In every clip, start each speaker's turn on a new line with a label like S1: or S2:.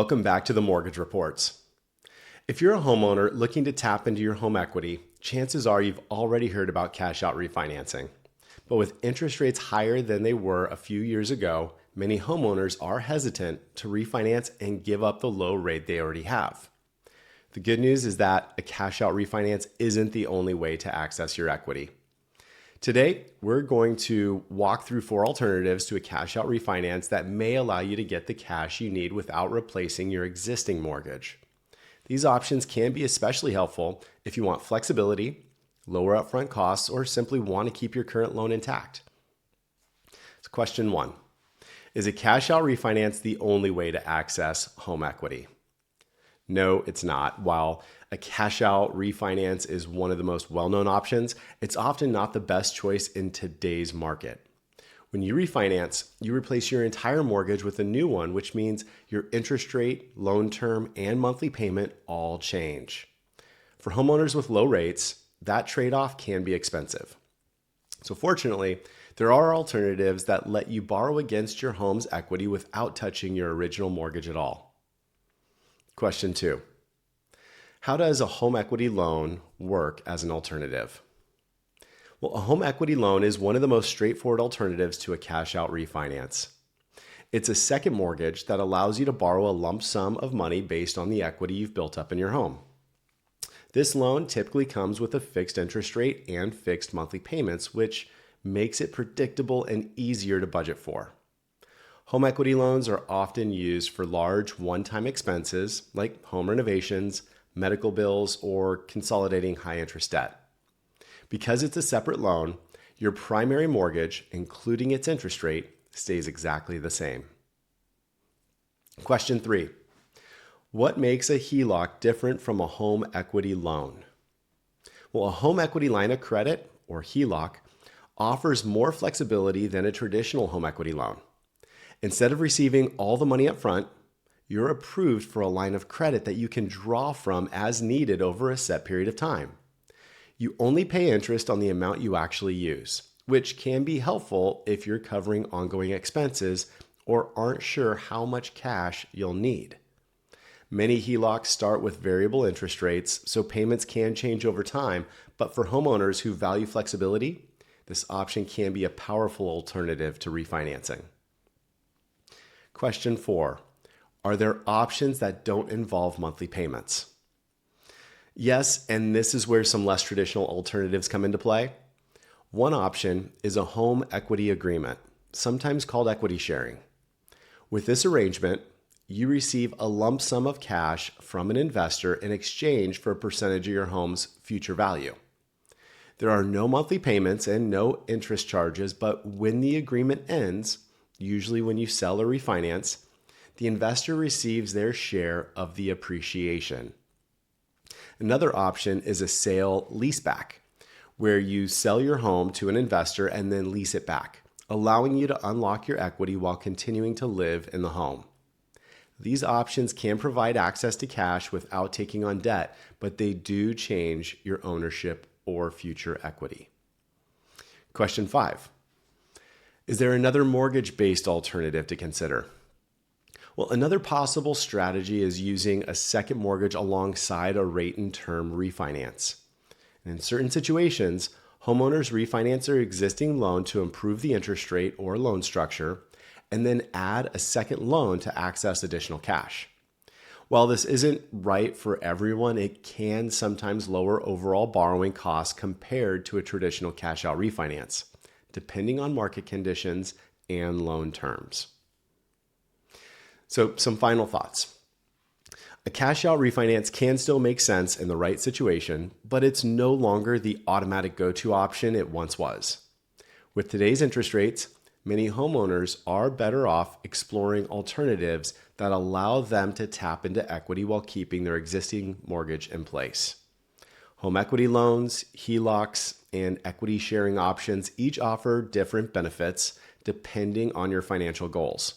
S1: Welcome back to the Mortgage Reports. If you're a homeowner looking to tap into your home equity, chances are you've already heard about cash out refinancing. But with interest rates higher than they were a few years ago, many homeowners are hesitant to refinance and give up the low rate they already have. The good news is that a cash out refinance isn't the only way to access your equity. Today, we're going to walk through 4 alternatives to a cash out refinance that may allow you to get the cash you need without replacing your existing mortgage. These options can be especially helpful if you want flexibility, lower upfront costs, or simply want to keep your current loan intact. So question 1, is a cash out refinance the only way to access home equity? No, it's not. While a cash out refinance is one of the most well-known options, it's often not the best choice in today's market. When you refinance, you replace your entire mortgage with a new one, which means your interest rate, loan term, and monthly payment all change. For homeowners with low rates, that trade-off can be expensive. So fortunately, there are alternatives that let you borrow against your home's equity without touching your original mortgage at all. Question 2, how does a home equity loan work as an alternative? Well, a home equity loan is one of the most straightforward alternatives to a cash out refinance. It's a second mortgage that allows you to borrow a lump sum of money based on the equity you've built up in your home. This loan typically comes with a fixed interest rate and fixed monthly payments, which makes it predictable and easier to budget for. Home equity loans are often used for large one-time expenses like home renovations, medical bills, or consolidating high-interest debt. Because it's a separate loan, your primary mortgage, including its interest rate, stays exactly the same. Question 3, what makes a HELOC different from a home equity loan? Well, a home equity line of credit, or HELOC, offers more flexibility than a traditional home equity loan. Instead of receiving all the money up front, you're approved for a line of credit that you can draw from as needed over a set period of time. You only pay interest on the amount you actually use, which can be helpful if you're covering ongoing expenses or aren't sure how much cash you'll need. Many HELOCs start with variable interest rates, so payments can change over time, but for homeowners who value flexibility, this option can be a powerful alternative to refinancing. Question 4, are there options that don't involve monthly payments? Yes, and this is where some less traditional alternatives come into play. One option is a home equity agreement, sometimes called equity sharing. With this arrangement, you receive a lump sum of cash from an investor in exchange for a percentage of your home's future value. There are no monthly payments and no interest charges, but when the agreement ends, usually when you sell or refinance, the investor receives their share of the appreciation. Another option is a sale-leaseback, where you sell your home to an investor and then lease it back, allowing you to unlock your equity while continuing to live in the home. These options can provide access to cash without taking on debt, but they do change your ownership or future equity. Question 5. Is there another mortgage-based alternative to consider? Well, another possible strategy is using a second mortgage alongside a rate and term refinance. And in certain situations, homeowners refinance their existing loan to improve the interest rate or loan structure, and then add a second loan to access additional cash. While this isn't right for everyone, it can sometimes lower overall borrowing costs compared to a traditional cash-out refinance, depending on market conditions and loan terms. So some final thoughts. A cash-out refinance can still make sense in the right situation, but it's no longer the automatic go-to option it once was. With today's interest rates, many homeowners are better off exploring alternatives that allow them to tap into equity while keeping their existing mortgage in place. Home equity loans, HELOCs, and equity sharing options each offer different benefits depending on your financial goals,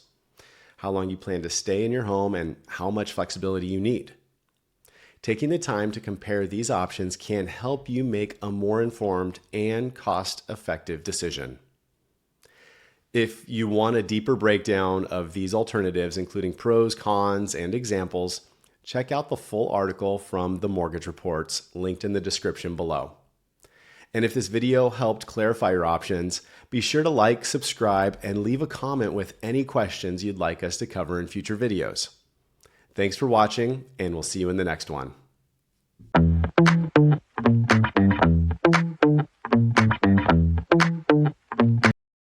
S1: how long you plan to stay in your home, and how much flexibility you need. Taking the time to compare these options can help you make a more informed and cost-effective decision. If you want a deeper breakdown of these alternatives, including pros, cons, and examples, check out the full article from the Mortgage Reports linked in the description below. And if this video helped clarify your options, be sure to like, subscribe, and leave a comment with any questions you'd like us to cover in future videos. Thanks for watching, and we'll see you in the next one.